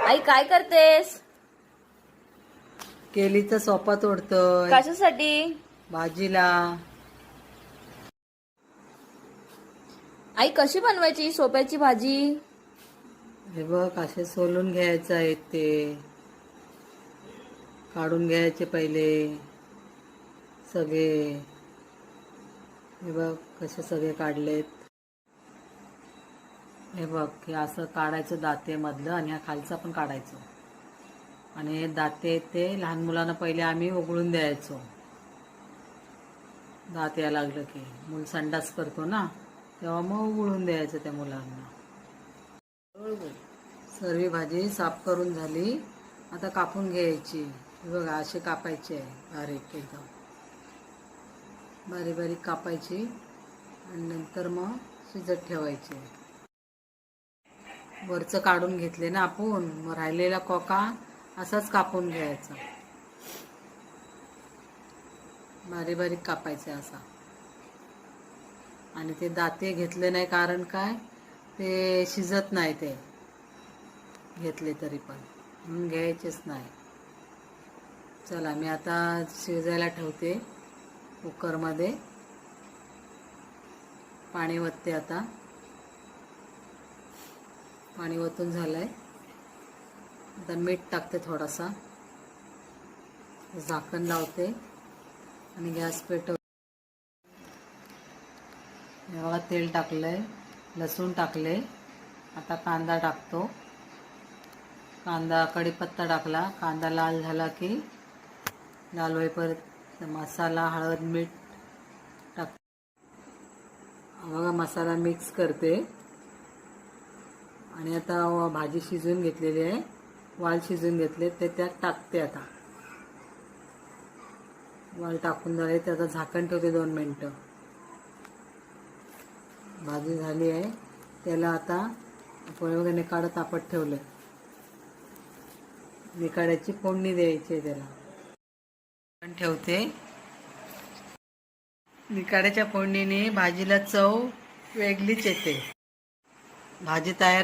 आई काय करतेस? केलीचा सोपा तोडतोय कशासाठी? भाजीला. आई कशी बनवायची सोप्याची भाजी? हे बघ असे सोलून घ्यायचं आहे, ते काढून घ्यायचे पहिले सगळे. हे बघ कसे सगळे काढलेत. हे बघ हे असं काढायचं दाते मधलं आणि ह्या खालचं पण काढायचं. आणि हे दाते ते लहान मुलांना पहिले आम्ही उघडून द्यायचो. दात यायला लागलं की मूल संडास करतो ना, तेव्हा मग उघडून द्यायचं त्या मुलांना. सर्व भाजी साफ करून झाली, आता कापून घ्यायची. हे बघा असे कापायचे आहे, बारीक एकदम बारीक बारीक कापायची आणि नंतर मग शिजत ठेवायचे. वरचं काढून घेतले ना आपण, मग राहिलेला कोका असाच कापून घ्यायचा. बारीक बारीक कापायचे असा. आणि ते दाते घेतले नाही कारण काय, ते शिजत नाही, ते घेतले तरी पण म्हणून घ्यायचेच नाही. चला मी आता शिजायला ठेवते कुकरमध्ये. पाणी ओतते आता. पाणी ओतून झालंय, आता मीठ टाकते थोडासा, झाकण लावते आणि गॅस पेटवते. हे बघा तेल टाकलंय, लसूण टाकले. आता कांदा टाकतो. कांदा कढीपत्ता टाकला. कांदा लाल झाला की लाल होईपर्यंत मसाला, हळद, मीठ टाक. बघा मसाला मिक्स करते. आणि आता भाजी शिजवून घेतलेली आहे, वाल शिजवून घेतले ते त्यात टाकते. आता वाल टाकून झाले, त्याचं झाकण ठेवते 2 मिनिटं. भाजी झाली आहे. त्याला आता आपण वगैरे निकाडं तापत ठेवलं. निकाड्याची फोडणी द्यायची आहे त्याला. ठेवते. निकाड्याच्या फोडणीने भाजीला चव वेगळीच येते. भाजी तयार